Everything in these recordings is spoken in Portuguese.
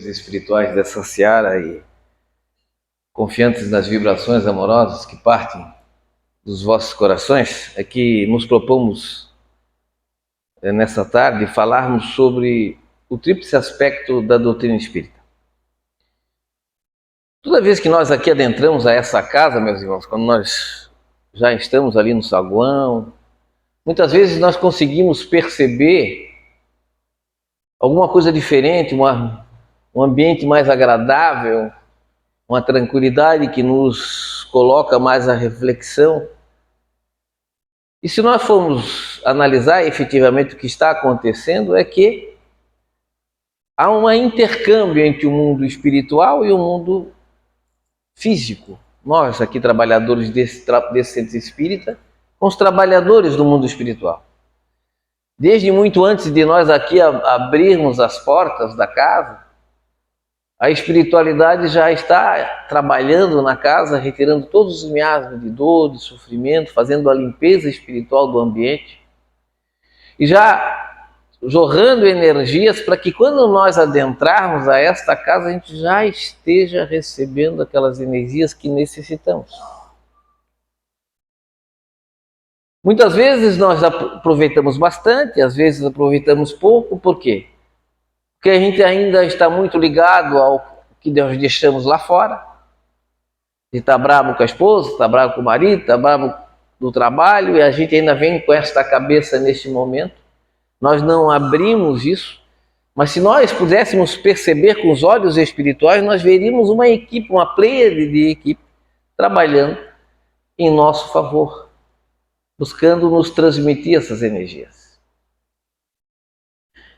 espirituais dessa seara e confiantes nas vibrações amorosas que partem dos vossos corações, é que nos propomos nessa tarde falarmos sobre o tríplice aspecto da doutrina espírita. Toda vez que nós aqui adentramos a essa casa, meus irmãos, quando nós já estamos ali no saguão, muitas vezes nós conseguimos perceber alguma coisa diferente, um ambiente mais agradável, uma tranquilidade que nos coloca mais à reflexão. E se nós formos analisar efetivamente o que está acontecendo, é que há um intercâmbio entre o mundo espiritual e o mundo físico. Nós aqui, trabalhadores desse centro espírita, com os trabalhadores do mundo espiritual. Desde muito antes de nós aqui abrirmos as portas da casa, a espiritualidade já está trabalhando na casa, retirando todos os miasmas de dor, de sofrimento, fazendo a limpeza espiritual do ambiente e já jorrando energias para que quando nós adentrarmos a esta casa, a gente já esteja recebendo aquelas energias que necessitamos. Muitas vezes nós aproveitamos bastante, às vezes aproveitamos pouco. Por quê? Porque a gente ainda está muito ligado ao que nós deixamos lá fora. E está bravo com a esposa, está bravo com o marido, está bravo do trabalho, e a gente ainda vem com esta cabeça neste momento. Nós não abrimos isso, mas se nós pudéssemos perceber com os olhos espirituais, nós veríamos uma equipe, uma pleiade de equipe trabalhando em nosso favor, buscando nos transmitir essas energias.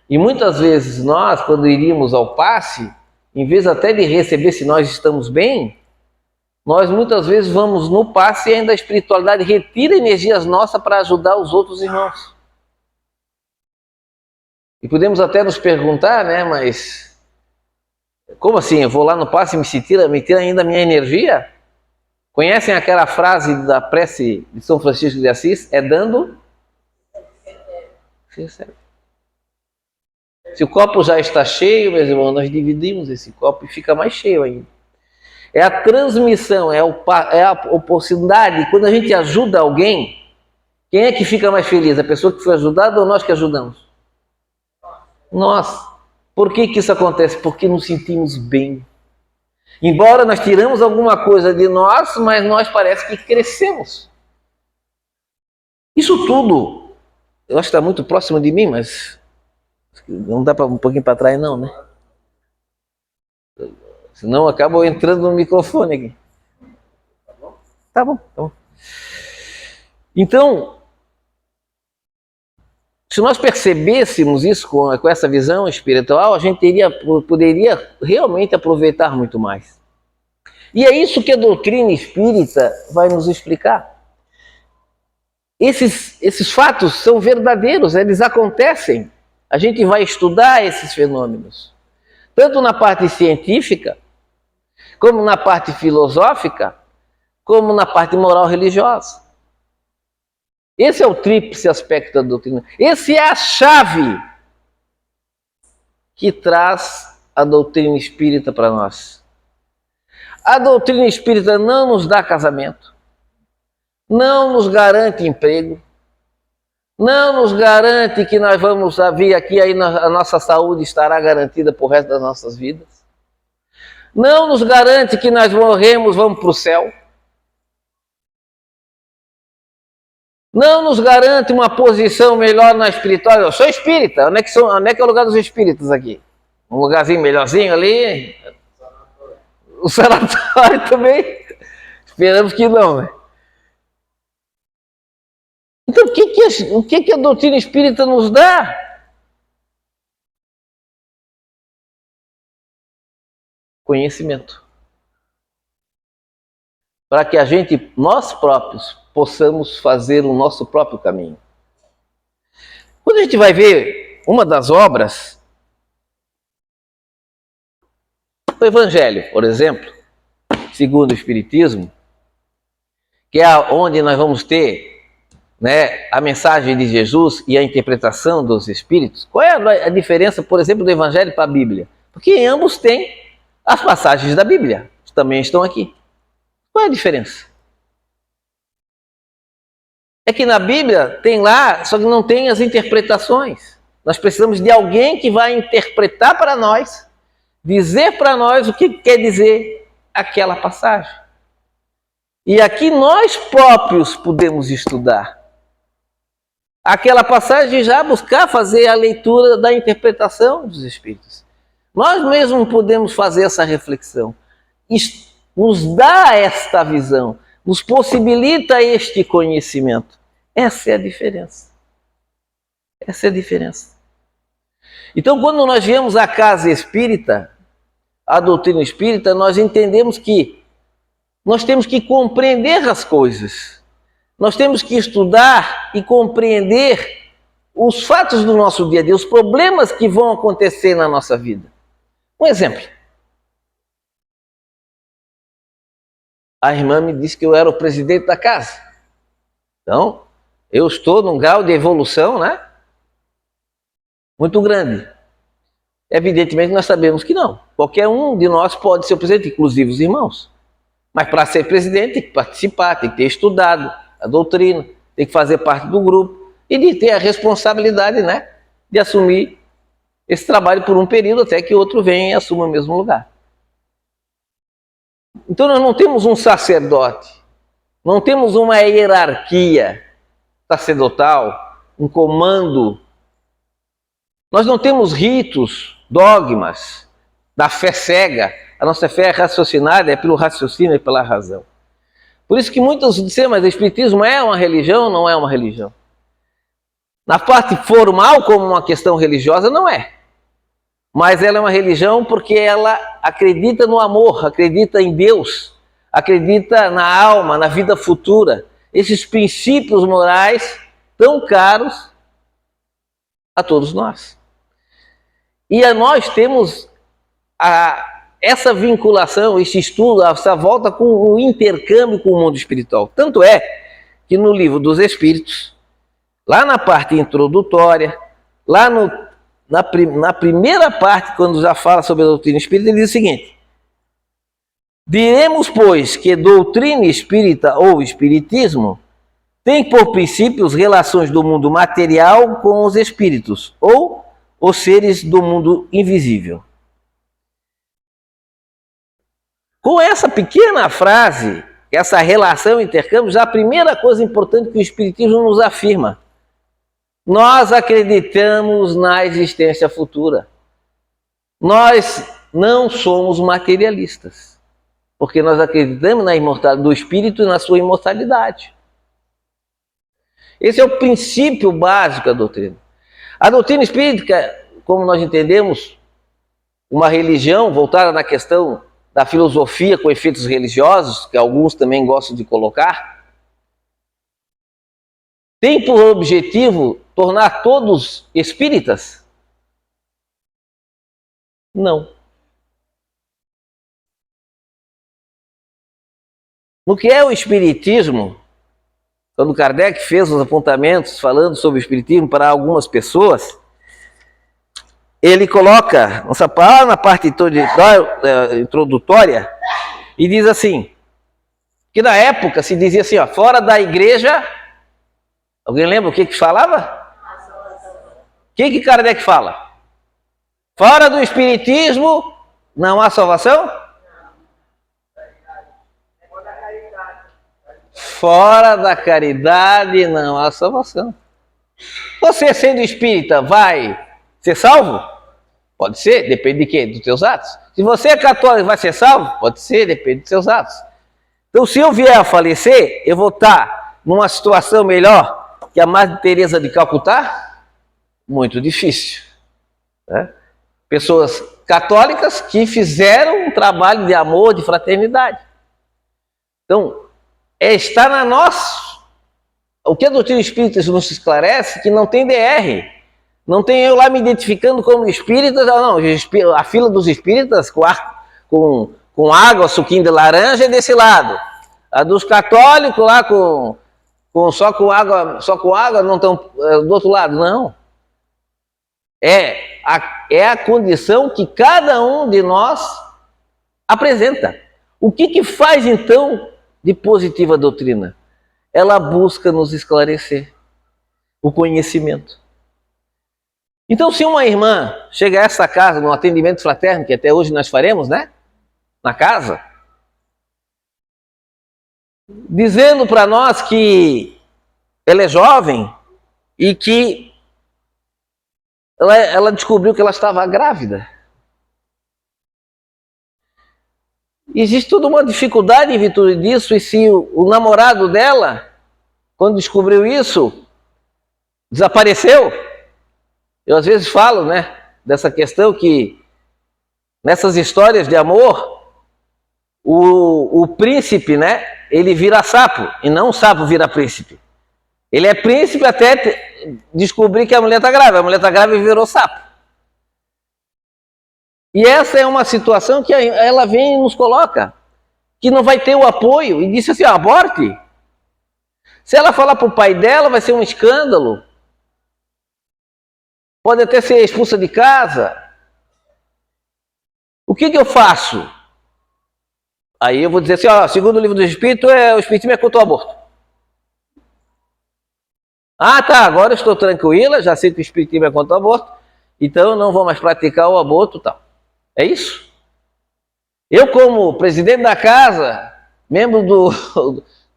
E muitas vezes nós, quando iríamos ao passe, em vez até de receber se nós estamos bem, nós muitas vezes vamos no passe e ainda a espiritualidade retira energias nossas para ajudar os outros irmãos. E podemos até nos perguntar, né, mas como assim? Eu vou lá no passe e me tira ainda a minha energia? Conhecem aquela frase da prece de São Francisco de Assis? É dando, se recebe. Se o copo já está cheio, meus irmãos, nós dividimos esse copo e fica mais cheio ainda. É a transmissão, é a oportunidade. Quando a gente ajuda alguém, quem é que fica mais feliz? A pessoa que foi ajudada ou nós que ajudamos? Nós. Por que isso acontece? Porque nos sentimos bem. Embora nós tiramos alguma coisa de nós, mas nós parece que crescemos. Isso tudo, eu acho que está muito próximo de mim, mas não dá para um pouquinho para trás não, né? Senão eu acabo entrando no microfone aqui. Tá bom, tá bom. Então, se nós percebêssemos isso com essa visão espiritual, a gente poderia realmente aproveitar muito mais. E é isso que a doutrina espírita vai nos explicar. Esses fatos são verdadeiros, eles acontecem. A gente vai estudar esses fenômenos, tanto na parte científica, como na parte filosófica, como na parte moral religiosa. Esse é o tríplice aspecto da doutrina. Esse é a chave que traz a doutrina espírita para nós. A doutrina espírita não nos dá casamento, não nos garante emprego, não nos garante que nós vamos vir aqui, aí a nossa saúde estará garantida por resto das nossas vidas. Não nos garante que nós morremos, vamos para o céu. Não nos garante uma posição melhor na espiritual. Eu sou espírita, onde é que é o lugar dos espíritas aqui? Um lugarzinho melhorzinho ali? O sanatório também? Esperamos que não, né? Então, o que a doutrina espírita nos dá? Conhecimento. Para que nós próprios, possamos fazer o nosso próprio caminho. Quando a gente vai ver uma das obras, o Evangelho, por exemplo, segundo o Espiritismo, que é onde nós vamos ter, né, a mensagem de Jesus e a interpretação dos Espíritos. Qual é a diferença, por exemplo, do Evangelho para a Bíblia? Porque em ambos tem as passagens da Bíblia, que também estão aqui. Qual é a diferença? É que na Bíblia tem lá, só que não tem as interpretações. Nós precisamos de alguém que vai interpretar para nós, dizer para nós o que quer dizer aquela passagem. E aqui nós próprios podemos estudar aquela passagem, já buscar fazer a leitura da interpretação dos Espíritos. Nós mesmos podemos fazer essa reflexão. Isto nos dá esta visão, nos possibilita este conhecimento. Essa é a diferença. Essa é a diferença. Então, quando nós viemos à casa espírita, a doutrina espírita, nós entendemos que nós temos que compreender as coisas. Nós temos que estudar e compreender os fatos do nosso dia a dia, os problemas que vão acontecer na nossa vida. Um exemplo. A irmã me disse que eu era o presidente da casa. Então, eu estou num grau de evolução, né? Muito grande. Evidentemente, nós sabemos que não. Qualquer um de nós pode ser o presidente, inclusive os irmãos. Mas para ser presidente, tem que participar, tem que ter estudado a doutrina, tem que fazer parte do grupo e de ter a responsabilidade, né, de assumir esse trabalho por um período até que outro venha e assuma o mesmo lugar. Então nós não temos um sacerdote, não temos uma hierarquia sacerdotal, um comando. Nós não temos ritos, dogmas da fé cega. A nossa fé é raciocinada, é pelo raciocínio e pela razão. Por isso que muitos dizem, mas o Espiritismo é uma religião ou não é uma religião? Na parte formal, como uma questão religiosa, não é. Mas ela é uma religião porque ela acredita no amor, acredita em Deus, acredita na alma, na vida futura. Esses princípios morais tão caros a todos nós. E nós temos essa vinculação, esse estudo, essa volta com o intercâmbio com o mundo espiritual. Tanto é que no Livro dos Espíritos, lá na parte introdutória, lá na primeira parte, quando já fala sobre a doutrina espírita, ele diz o seguinte: diremos, pois, que doutrina espírita ou espiritismo tem por princípios relações do mundo material com os espíritos, ou os seres do mundo invisível. Com essa pequena frase, essa relação intercâmbio, já a primeira coisa importante que o Espiritismo nos afirma: nós acreditamos na existência futura. Nós não somos materialistas, porque nós acreditamos na imortalidade do Espírito e na sua imortalidade. Esse é o princípio básico da doutrina. A doutrina espírita, como nós entendemos, uma religião voltada na questão da filosofia com efeitos religiosos, que alguns também gostam de colocar, tem por objetivo tornar todos espíritas? Não. No que é o espiritismo, quando Kardec fez os apontamentos falando sobre o espiritismo para algumas pessoas, ele coloca na parte introdutória e diz assim, que na época se dizia assim, ó, fora da igreja, alguém lembra o que falava? O que Kardec fala? Fora do espiritismo não há salvação? Fora da caridade não há salvação. Você sendo espírita vai ser salvo? Pode ser, depende de quê? Dos teus atos. Se você é católico, vai ser salvo? Pode ser, depende dos seus atos. Então, se eu vier a falecer, eu vou estar numa situação melhor que a Madre Teresa de Calcutá? Muito difícil, né? Pessoas católicas que fizeram um trabalho de amor, de fraternidade. Então, está na nossa... O que a doutrina espírita nos esclarece, que não tem DR. Não tem eu lá me identificando como espírita, não. A fila dos espíritas com água, suquinho de laranja é desse lado. A dos católicos lá só com água não estão do outro lado, não. É a condição que cada um de nós apresenta. O que faz, então, de positiva a doutrina? Ela busca nos esclarecer o conhecimento. Então, se uma irmã chega a essa casa, no atendimento fraterno, que até hoje nós faremos, né? Na casa, dizendo para nós que ela é jovem e que ela descobriu que ela estava grávida. Existe toda uma dificuldade em virtude disso, e se o namorado dela, quando descobriu isso, desapareceu. Eu às vezes falo, né, dessa questão que nessas histórias de amor, o príncipe, né, ele vira sapo, e não o sapo vira príncipe. Ele é príncipe até descobrir que a mulher está grávida. A mulher está grávida e virou sapo. E essa é uma situação que ela vem e nos coloca, que não vai ter o apoio, e disse assim, aborte. Se ela falar para o pai dela, vai ser um escândalo. Pode até ser expulsa de casa. O que eu faço? Aí eu vou dizer assim, segundo o livro do Espírito, o Espiritismo é contra o aborto. Ah, tá, agora eu estou tranquila, já sei que o Espiritismo é contra o aborto, então eu não vou mais praticar o aborto e tal. É isso? Eu, como presidente da casa, membro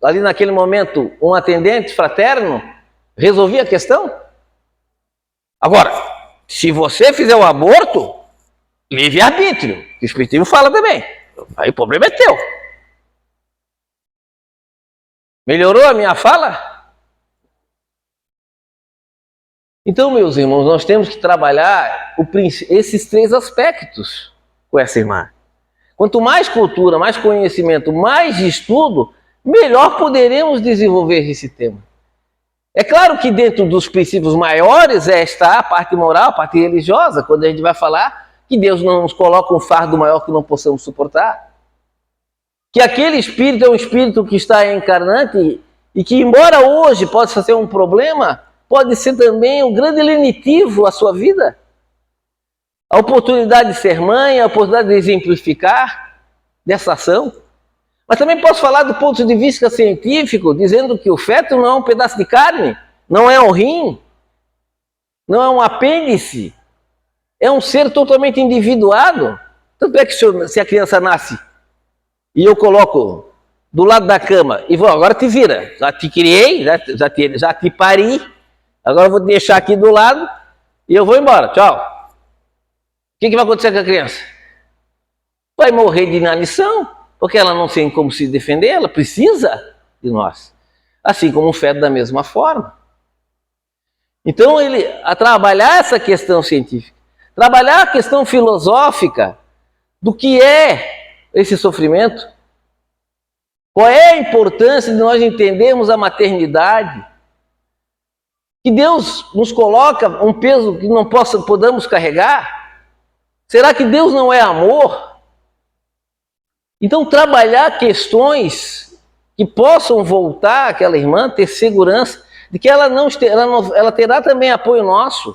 ali naquele momento, um atendente fraterno, resolvi a questão? Agora, se você fizer o aborto, livre-arbítrio, que o Espiritismo fala também. Aí o problema é teu. Melhorou a minha fala? Então, meus irmãos, nós temos que trabalhar esses três aspectos com essa irmã. Quanto mais cultura, mais conhecimento, mais estudo, melhor poderemos desenvolver esse tema. É claro que dentro dos princípios maiores está a parte moral, a parte religiosa, quando a gente vai falar que Deus não nos coloca um fardo maior que não possamos suportar. Que aquele espírito é um espírito que está encarnante e que, embora hoje possa ser um problema, pode ser também um grande lenitivo à sua vida. A oportunidade de ser mãe, a oportunidade de exemplificar dessa ação. Mas também posso falar do ponto de vista científico, dizendo que o feto não é um pedaço de carne, não é um rim, não é um apêndice, é um ser totalmente individuado. Tanto é que se a criança nasce e eu coloco do lado da cama e vou, agora te vira, já te criei, já te pari, agora eu vou te deixar aqui do lado e eu vou embora, tchau. O que vai acontecer com a criança? Vai morrer de inanição, porque ela não tem como se defender, ela precisa de nós. Assim como o feto da mesma forma. Então, a trabalhar essa questão científica, trabalhar a questão filosófica do que é esse sofrimento, qual é a importância de nós entendermos a maternidade, que Deus nos coloca um peso que não podamos carregar. Será que Deus não é amor? Então, trabalhar questões que possam voltar aquela irmã, ter segurança de que ela terá também apoio nosso.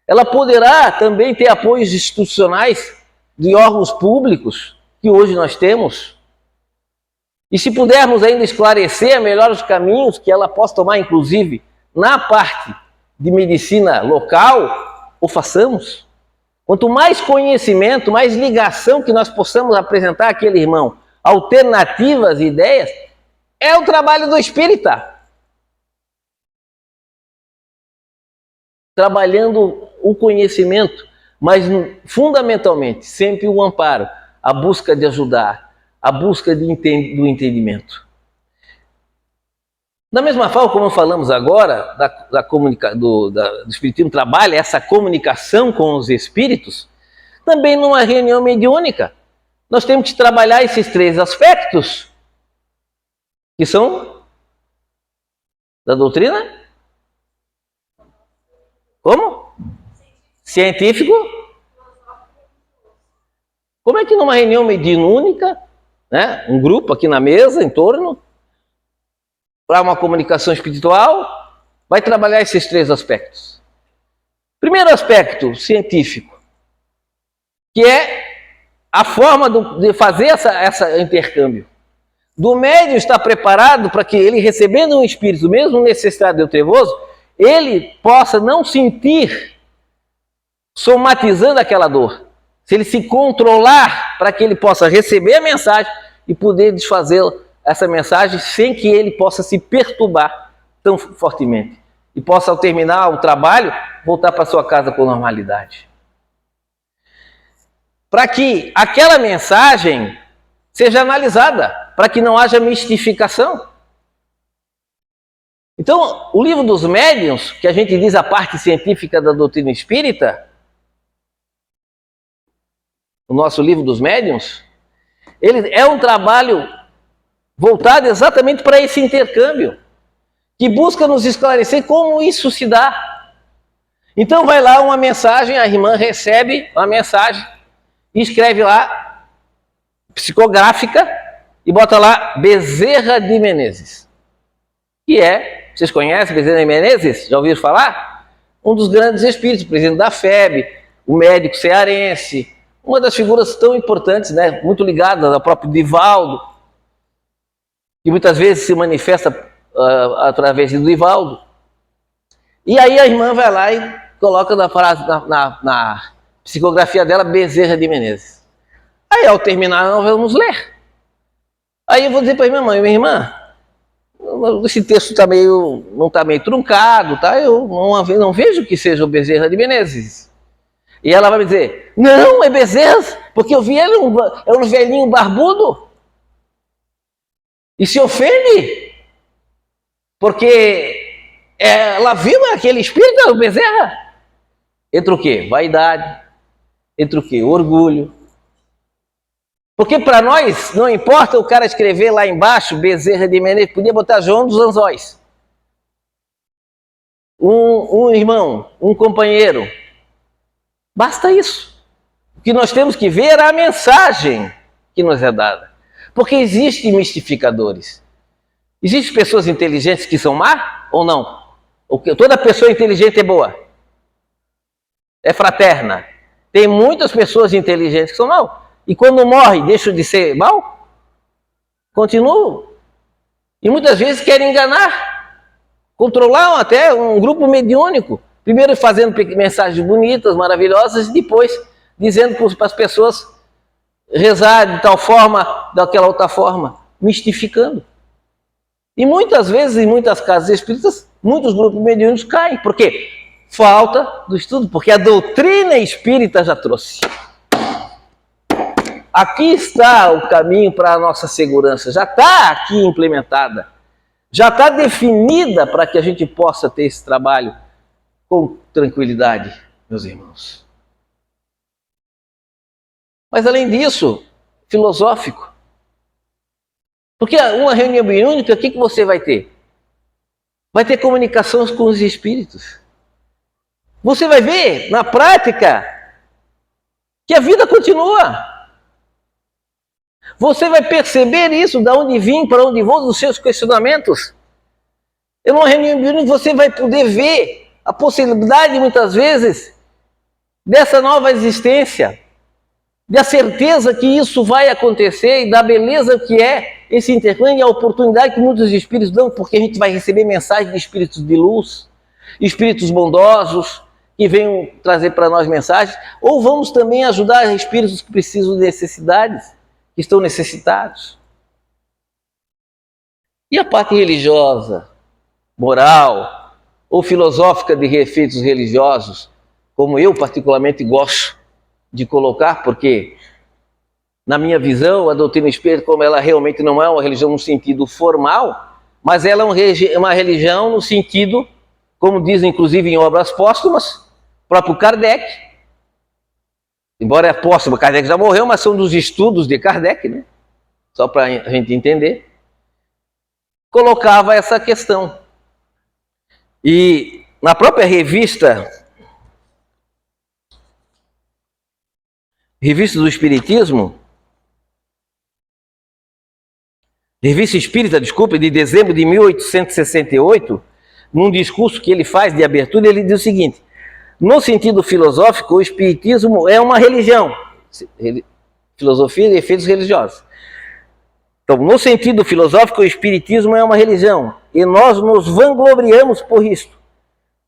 Ela poderá também ter apoios institucionais de órgãos públicos, que hoje nós temos. E se pudermos ainda esclarecer melhor os caminhos que ela possa tomar, inclusive, na parte de medicina local, o façamos. Quanto mais conhecimento, mais ligação que nós possamos apresentar àquele irmão, alternativas e ideias, é o trabalho do espírita. Trabalhando o conhecimento, mas fundamentalmente sempre o amparo, a busca de ajudar, a busca do entendimento. Da mesma forma como falamos agora, do Espiritismo trabalha essa comunicação com os espíritos, também numa reunião mediúnica, nós temos que trabalhar esses três aspectos, que são da doutrina. Como? Científico. Como é que numa reunião mediúnica, né, um grupo aqui na mesa, em torno, para uma comunicação espiritual, vai trabalhar esses três aspectos. Primeiro aspecto científico, que é a forma de fazer essa intercâmbio. Do médium estar preparado para que ele, recebendo um espírito, mesmo necessitado ou trevoso, ele possa não sentir somatizando aquela dor. Se ele se controlar para que ele possa receber a mensagem e poder desfazer essa mensagem sem que ele possa se perturbar tão fortemente. E possa, ao terminar o trabalho, voltar para sua casa com normalidade. Para que aquela mensagem seja analisada, para que não haja mistificação. Então, o livro dos médiuns, que a gente diz a parte científica da doutrina espírita, o nosso livro dos médiuns, ele é um trabalho voltado exatamente para esse intercâmbio, que busca nos esclarecer como isso se dá. Então vai lá uma mensagem, a irmã recebe uma mensagem, e escreve lá, psicográfica, e bota lá Bezerra de Menezes. Que é, vocês conhecem Bezerra de Menezes? Já ouviram falar? Um dos grandes espíritos, presidente da FEB, o médico cearense, uma das figuras tão importantes, né, muito ligadas ao próprio Divaldo, que muitas vezes se manifesta através do Divaldo. E aí a irmã vai lá e coloca na frase, na psicografia dela, Bezerra de Menezes. Aí ao terminar, nós vamos ler. Aí eu vou dizer para minha irmã, esse texto não está meio truncado, tá? Eu não vejo que seja o Bezerra de Menezes. E ela vai me dizer, não, é Bezerra, porque eu vi ele, é um velhinho barbudo. E se ofende, porque ela viu aquele espírito, o Bezerra. Entre o quê? Vaidade. Entre o quê? Orgulho. Porque para nós, não importa o cara escrever lá embaixo, Bezerra de Menezes, podia botar João dos Anzóis. Um irmão, um companheiro. Basta isso. O que nós temos que ver é a mensagem que nos é dada. Porque existem mistificadores. Existem pessoas inteligentes que são má ou não? Toda pessoa inteligente é boa. É fraterna. Tem muitas pessoas inteligentes que são mal. E quando morre, deixam de ser mal? Continuam. E muitas vezes querem enganar. Controlar até um grupo mediúnico. Primeiro fazendo mensagens bonitas, maravilhosas, e depois dizendo para as pessoas rezar de tal forma, daquela outra forma, mistificando. E muitas vezes, em muitas casas espíritas, muitos grupos mediúnicos caem. Por quê? Falta do estudo, porque a doutrina espírita já trouxe. Aqui está o caminho para a nossa segurança, já está aqui implementada, já está definida para que a gente possa ter esse trabalho com tranquilidade, meus irmãos. Mas além disso, filosófico. Porque uma reunião mediúnica, o que você vai ter? Vai ter comunicações com os espíritos. Você vai ver, na prática, que a vida continua. Você vai perceber isso, de onde vim, para onde vou, dos seus questionamentos. Em uma reunião mediúnica você vai poder ver a possibilidade, muitas vezes, dessa nova existência, da certeza que isso vai acontecer e da beleza que é esse intercâmbio e a oportunidade que muitos espíritos dão, porque a gente vai receber mensagens de espíritos de luz, espíritos bondosos, que venham trazer para nós mensagens, ou vamos também ajudar espíritos que precisam de necessidades, que estão necessitados. E a parte religiosa, moral ou filosófica de efeitos religiosos, como eu particularmente gosto de colocar, porque na minha visão a doutrina espírita, como ela realmente não é uma religião no sentido formal, mas ela é uma religião no sentido, como dizem inclusive em obras póstumas, próprio Kardec, embora é póstuma, Kardec já morreu, mas são dos estudos de Kardec, né? Só para a gente entender, colocava essa questão. E na própria revista do Espiritismo, Revista Espírita, desculpe, de dezembro de 1868, num discurso que ele faz de abertura, ele diz o seguinte: No sentido filosófico, o espiritismo é uma religião. Filosofia de efeitos religiosos. Então, no sentido filosófico, o espiritismo é uma religião. E nós nos vangloriamos por isto.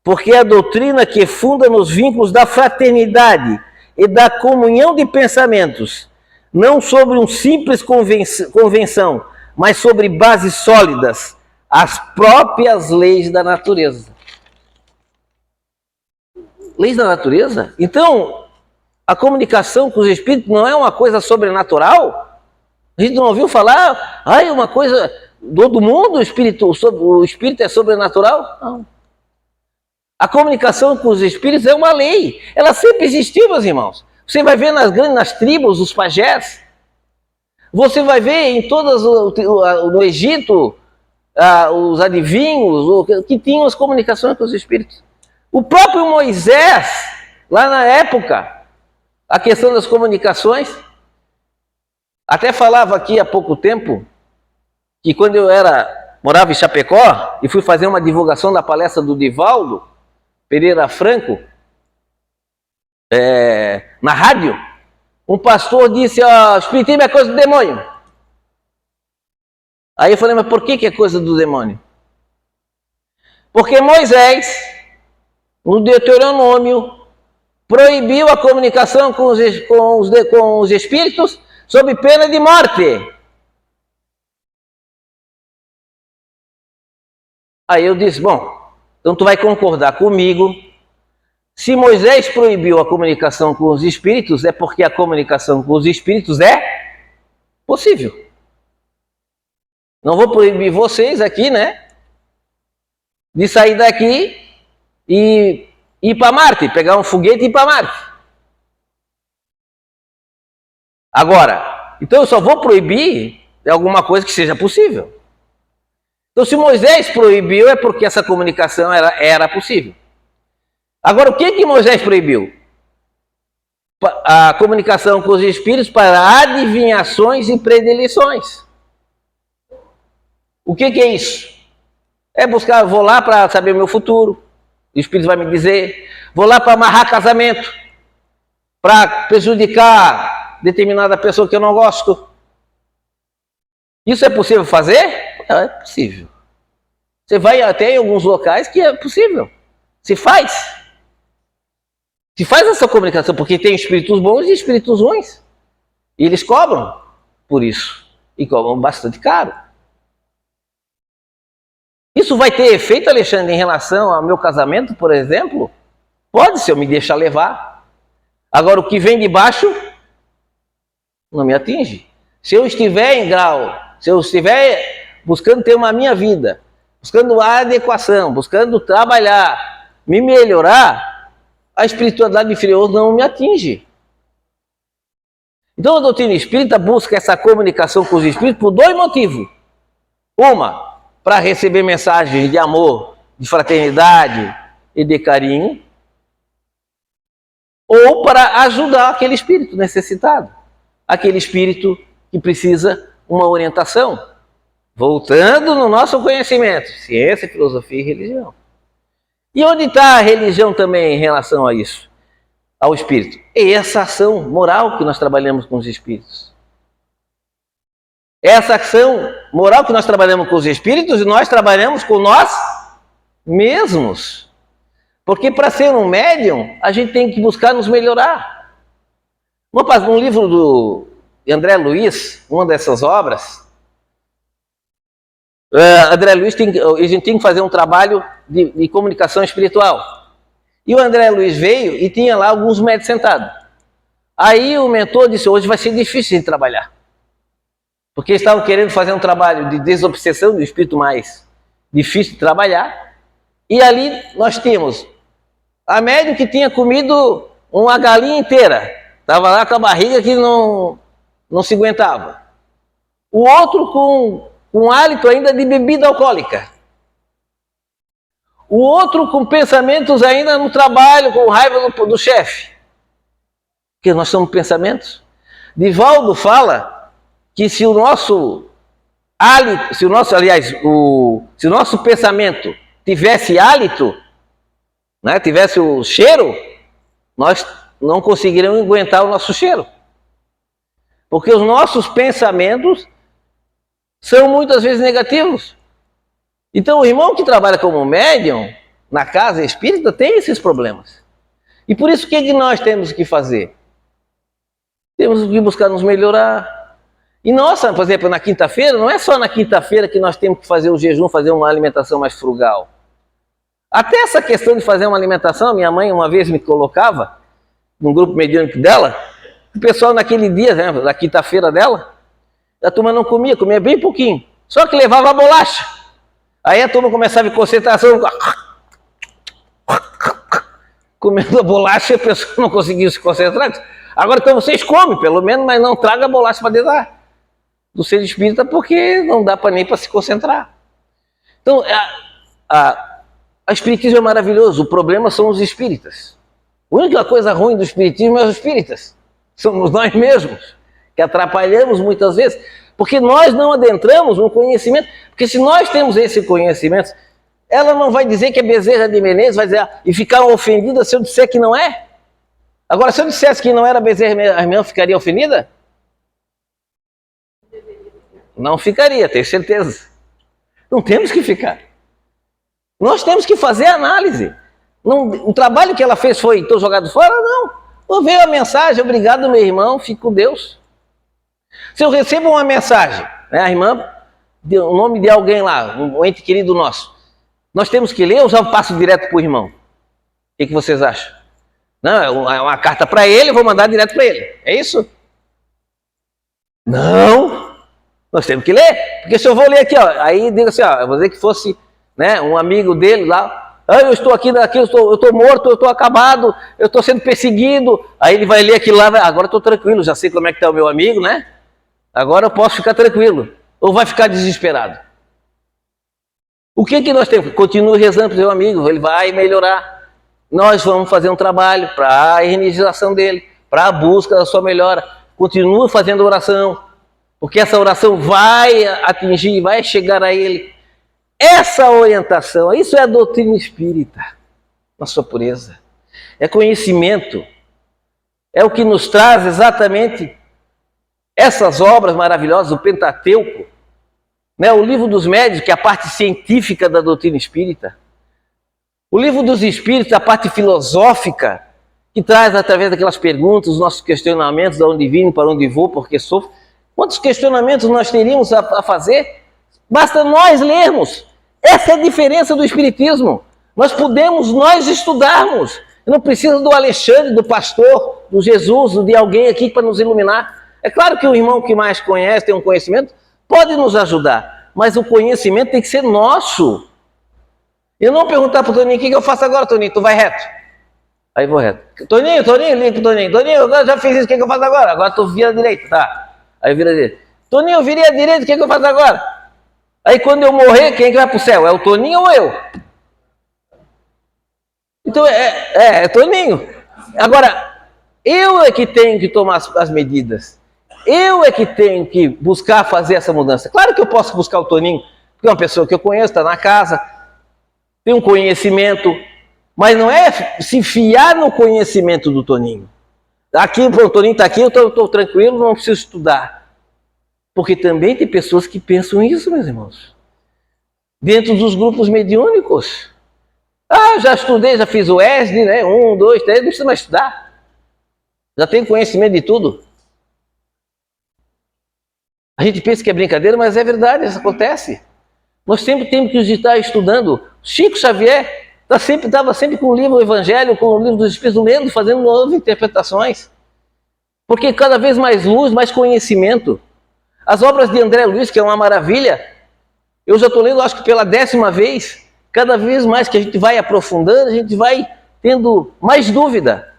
Porque é a doutrina que funda nos vínculos da fraternidade e da comunhão de pensamentos, não sobre um simples convenção, mas sobre bases sólidas, as próprias leis da natureza. Leis da natureza? Então, a comunicação com os espíritos não é uma coisa sobrenatural? A gente não ouviu falar, uma coisa do mundo, o espírito é sobrenatural? Não. A comunicação com os espíritos é uma lei. Ela sempre existiu, meus irmãos. Você vai ver nas tribos, os pajés. Você vai ver em todas, no Egito, os adivinhos, que tinham as comunicações com os espíritos. O próprio Moisés, lá na época, a questão das comunicações, até falava aqui há pouco tempo, que quando eu morava em Chapecó, e fui fazer uma divulgação da palestra do Divaldo Pereira Franco, na rádio, um pastor disse, o espiritismo é coisa do demônio. Aí eu falei, mas por que é coisa do demônio? Porque Moisés, no Deuteronômio, proibiu a comunicação com os espíritos sob pena de morte. Aí eu disse, bom, então tu vai concordar comigo, se Moisés proibiu a comunicação com os espíritos, é porque a comunicação com os espíritos é possível. Não vou proibir vocês aqui, né, de sair daqui e ir para Marte, pegar um foguete e ir para Marte. Agora, então eu só vou proibir alguma coisa que seja possível. Então, se Moisés proibiu, é porque essa comunicação era possível. Agora, o que Moisés proibiu? A comunicação com os espíritos para adivinhações e predileções. O que é isso? É buscar, vou lá para saber o meu futuro, o espírito vai me dizer, vou lá para amarrar casamento, para prejudicar determinada pessoa que eu não gosto. Isso é possível fazer? É possível. Você vai até em alguns locais que é possível. Se faz. Se faz essa comunicação, porque tem espíritos bons e espíritos ruins. E eles cobram por isso. E cobram bastante caro. Isso vai ter efeito, Alexandre, em relação ao meu casamento, por exemplo? Pode, se eu me deixar levar. Agora, o que vem de baixo não me atinge. Se eu estiver em grau, se eu estiver buscando ter uma minha vida, buscando a adequação, buscando trabalhar, me melhorar, a espiritualidade inferior não me atinge. Então a doutrina espírita busca essa comunicação com os espíritos por dois motivos. Uma, para receber mensagens de amor, de fraternidade e de carinho, ou para ajudar aquele espírito necessitado, aquele espírito que precisa uma orientação. Voltando no nosso conhecimento, ciência, filosofia e religião. E onde está a religião também em relação a isso? Ao espírito? É essa ação moral que nós trabalhamos com os espíritos. Essa ação moral que nós trabalhamos com os espíritos e nós trabalhamos com nós mesmos. Porque para ser um médium, a gente tem que buscar nos melhorar. No livro do André Luiz, uma dessas obras, André Luiz, a gente tem que fazer um trabalho de comunicação espiritual. E o André Luiz veio e tinha lá alguns médicos sentados. Aí o mentor disse, hoje vai ser difícil de trabalhar. Porque eles estavam querendo fazer um trabalho de desobsessão do espírito mais difícil de trabalhar. E ali nós tínhamos a médium que tinha comido uma galinha inteira. Estava lá com a barriga que não se aguentava. O outro com hálito ainda de bebida alcoólica. O outro com pensamentos ainda no trabalho, com raiva do chefe. Porque nós somos pensamentos. Divaldo fala que se o nosso hálito, se o nosso pensamento tivesse hálito, né, tivesse o cheiro, nós não conseguiríamos aguentar o nosso cheiro. Porque os nossos pensamentos são muitas vezes negativos. Então o irmão que trabalha como médium na casa espírita tem esses problemas. E por isso o que nós temos que fazer? Temos que buscar nos melhorar. E nossa, por exemplo, na quinta-feira, não é só na quinta-feira que nós temos que fazer o jejum, fazer uma alimentação mais frugal. Até essa questão de fazer uma alimentação, minha mãe uma vez me colocava num grupo mediúnico dela, o pessoal naquele dia, né, na quinta-feira dela, a turma não comia, comia bem pouquinho, só que levava a bolacha. Aí a turma começava em concentração, comendo a bolacha e a pessoa não conseguia se concentrar. Agora então vocês comem, pelo menos, mas não traga a bolacha para dentro do centro espírita, porque não dá nem para se concentrar. Então, o espiritismo é maravilhoso, o problema são os espíritas. A única coisa ruim do espiritismo é os espíritas. Somos nós mesmos, que atrapalhamos muitas vezes, porque nós não adentramos no conhecimento. Porque se nós temos esse conhecimento, ela não vai dizer que é Bezerra de Menezes, vai dizer, e ficar ofendida se eu disser que não é. Agora, se eu dissesse que não era Bezerra de Menezes, a irmã ficaria ofendida? Não ficaria, tenho certeza. Não temos que ficar. Nós temos que fazer análise. Não, o trabalho que ela fez foi, estou jogado fora? Não. Veio a mensagem, obrigado meu irmão, fico com Deus. Se eu recebo uma mensagem, né, a irmã, o nome de alguém lá, um ente querido nosso, nós temos que ler ou já passo direto para o irmão? O que vocês acham? Não, é uma carta para ele, eu vou mandar direto para ele. É isso? Não. Nós temos que ler. Porque se eu vou ler aqui, ó, aí digo assim, ó, eu vou dizer que fosse, né, um amigo dele lá, eu estou aqui, eu estou morto, eu estou acabado, eu estou sendo perseguido. Aí ele vai ler aquilo lá, agora eu estou tranquilo, já sei como é que está o meu amigo, né? Agora eu posso ficar tranquilo. Ou vai ficar desesperado? O que nós temos? Continue rezando para o seu amigo, ele vai melhorar. Nós vamos fazer um trabalho para a energização dele, para a busca da sua melhora. Continue fazendo oração, porque essa oração vai atingir, vai chegar a ele. Essa orientação, isso é a doutrina espírita, na sua pureza. É conhecimento. É o que nos traz exatamente essas obras maravilhosas, o Pentateuco, né? O Livro dos Médiuns, que é a parte científica da doutrina espírita. O Livro dos Espíritos, a parte filosófica, que traz através daquelas perguntas, os nossos questionamentos, de onde vim, para onde vou, por que sofro. Quantos questionamentos nós teríamos a fazer? Basta nós lermos. Essa é a diferença do Espiritismo. Nós podemos, nós estudarmos. Não precisa do Alexandre, do pastor, do Jesus, de alguém aqui para nos iluminar. É claro que o irmão que mais conhece, tem um conhecimento, pode nos ajudar. Mas o conhecimento tem que ser nosso. Eu não perguntar para o Toninho, o que eu faço agora, Toninho? Tu vai reto. Aí vou reto. Toninho, liga pro Toninho. Toninho, eu já fiz isso, o que eu faço agora? Agora tu vira à direita, tá? Aí vira à direita. Toninho, eu virei à direita, o que eu faço agora? Aí quando eu morrer, quem é que vai pro céu? É o Toninho ou eu? Então é Toninho. Agora, eu é que tenho que tomar as medidas. Eu é que tenho que buscar fazer essa mudança. Claro que eu posso buscar o Toninho, porque é uma pessoa que eu conheço, está na casa, tem um conhecimento, mas não é se fiar no conhecimento do Toninho. Aqui, o Toninho está aqui, eu estou tranquilo, não preciso estudar. Porque também tem pessoas que pensam isso, meus irmãos. Dentro dos grupos mediúnicos. Já estudei, já fiz o ESD, né? 1, 2, 3, não precisa mais estudar. Já tenho conhecimento de tudo. A gente pensa que é brincadeira, mas é verdade, isso acontece. Nós sempre temos que estar estudando. Chico Xavier estava sempre com o livro do Evangelho, com o livro dos Espíritos, lendo, fazendo novas interpretações. Porque cada vez mais luz, mais conhecimento. As obras de André Luiz, que é uma maravilha, eu já estou lendo, acho que pela 10ª vez. Cada vez mais que a gente vai aprofundando, a gente vai tendo mais dúvida.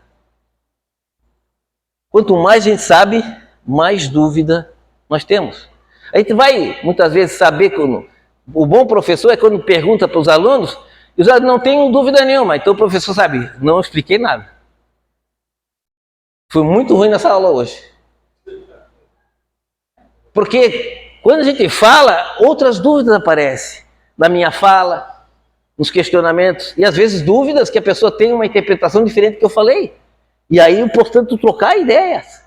Quanto mais a gente sabe, mais dúvida nós temos. A gente vai, muitas vezes, saber quando... O bom professor é quando pergunta para os alunos, e os alunos não têm dúvida nenhuma. Então o professor sabe, não expliquei nada. Foi muito ruim nessa aula hoje. Porque quando a gente fala, outras dúvidas aparecem. Na minha fala, nos questionamentos, e às vezes dúvidas que a pessoa tem uma interpretação diferente do que eu falei. E aí, portanto, trocar ideias.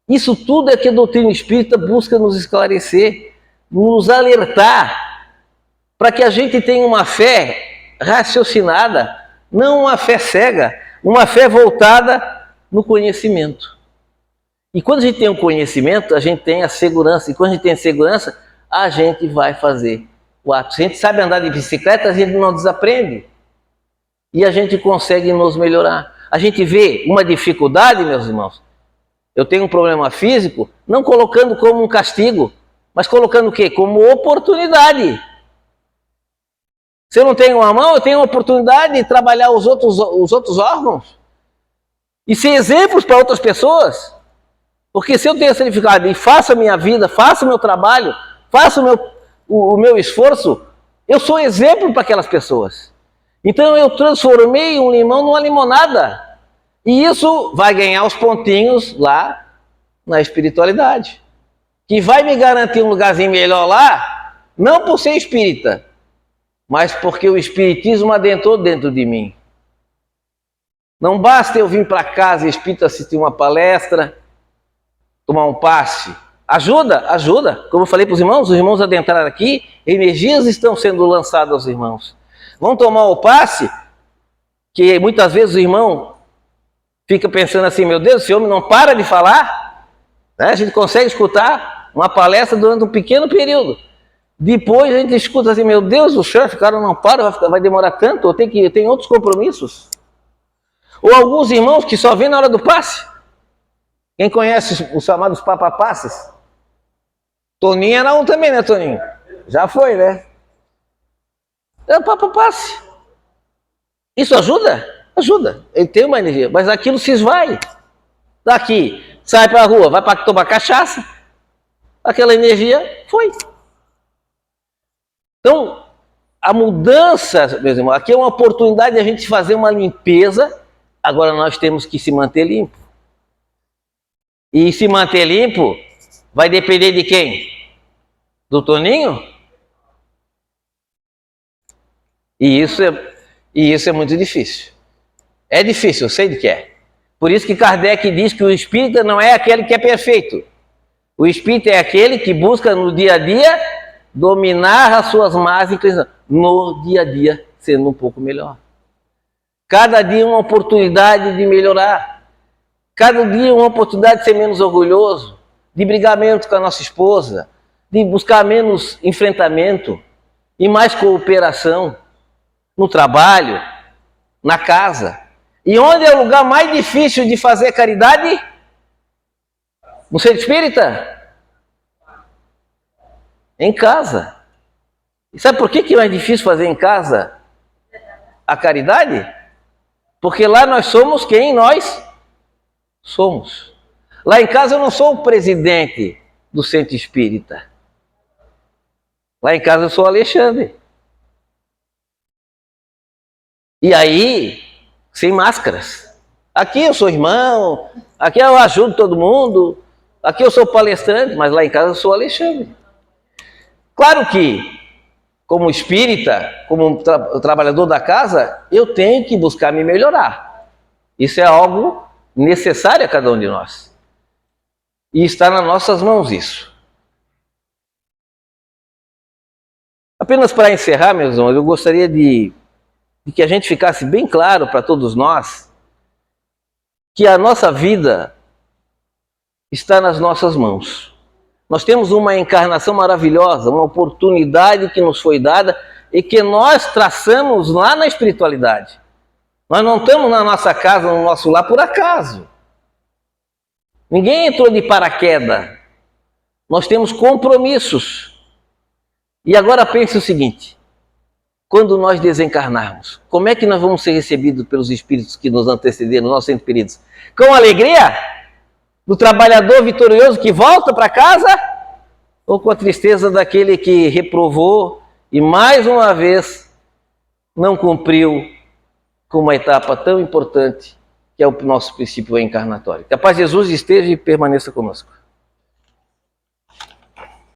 Isso tudo é que a doutrina espírita busca nos esclarecer, nos alertar, para que a gente tenha uma fé raciocinada, não uma fé cega, uma fé voltada no conhecimento. E quando a gente tem o conhecimento, a gente tem a segurança. E quando a gente tem a segurança, a gente vai fazer o ato. Se a gente sabe andar de bicicleta, a gente não desaprende. E a gente consegue nos melhorar. A gente vê uma dificuldade, meus irmãos. Eu tenho um problema físico, não colocando como um castigo, mas colocando o quê? Como oportunidade. Se eu não tenho uma mão, eu tenho a oportunidade de trabalhar os outros órgãos. E ser exemplos para outras pessoas. Porque se eu tenho essa dificuldade e faço a minha vida, faço o meu trabalho, faço o meu esforço, eu sou exemplo para aquelas pessoas. Então eu transformei um limão numa limonada. E isso vai ganhar os pontinhos lá na espiritualidade. Que vai me garantir um lugarzinho melhor lá, não por ser espírita, mas porque o espiritismo adentrou dentro de mim. Não basta eu vir para casa espírita assistir uma palestra, tomar um passe. Ajuda, ajuda. Como eu falei para os irmãos adentraram aqui, energias estão sendo lançadas aos irmãos. Vão tomar o passe, que muitas vezes o irmão fica pensando assim, meu Deus, esse homem não para de falar. Né? A gente consegue escutar uma palestra durante um pequeno período. Depois a gente escuta assim, meu Deus, o chefe, o cara não para, vai demorar tanto, eu tenho outros compromissos. Ou alguns irmãos que só vêm na hora do passe. Quem conhece os chamados papapasses? Toninho era um também, né, Toninho? Já foi, né? É o papapasse. Isso ajuda? Ajuda. Ele tem uma energia, mas aquilo se esvai. Daqui, sai para a rua, vai para tomar cachaça, aquela energia foi. Então, a mudança, meus irmãos, aqui é uma oportunidade de a gente fazer uma limpeza. Agora nós temos que se manter limpo. E se manter limpo vai depender de quem? Do Toninho? E isso é muito difícil. É difícil, eu sei de que é. Por isso que Kardec diz que o espírita não é aquele que é perfeito. O espírita é aquele que busca no dia a dia dominar as suas más inclinações. No dia a dia, sendo um pouco melhor. Cada dia uma oportunidade de melhorar. Cada dia uma oportunidade de ser menos orgulhoso, de brigar menos com a nossa esposa, de buscar menos enfrentamento e mais cooperação no trabalho, na casa. E onde é o lugar mais difícil de fazer caridade? No centro espírita? Em casa. E sabe por que é mais difícil fazer em casa a caridade? Porque lá nós somos quem nós somos. Lá em casa eu não sou o presidente do centro espírita. Lá em casa eu sou o Alexandre. E aí, sem máscaras. Aqui eu sou irmão, aqui eu ajudo todo mundo, aqui eu sou palestrante, mas lá em casa eu sou o Alexandre. Claro que, como espírita, como trabalhador da casa, eu tenho que buscar me melhorar. Isso é algo necessário a cada um de nós. E está nas nossas mãos isso. Apenas para encerrar, meus irmãos, eu gostaria de que a gente ficasse bem claro para todos nós que a nossa vida está nas nossas mãos. Nós temos uma encarnação maravilhosa, uma oportunidade que nos foi dada e que nós traçamos lá na espiritualidade. Nós não estamos na nossa casa, no nosso lar, por acaso. Ninguém entrou de paraquedas. Nós temos compromissos. E agora pense o seguinte, quando nós desencarnarmos, como é que nós vamos ser recebidos pelos espíritos que nos antecederam, nossos entes queridos? Com alegria? Do trabalhador vitorioso que volta para casa? Ou com a tristeza daquele que reprovou e mais uma vez não cumpriu com uma etapa tão importante que é o nosso princípio encarnatório? Que a paz de Jesus esteja e permaneça conosco.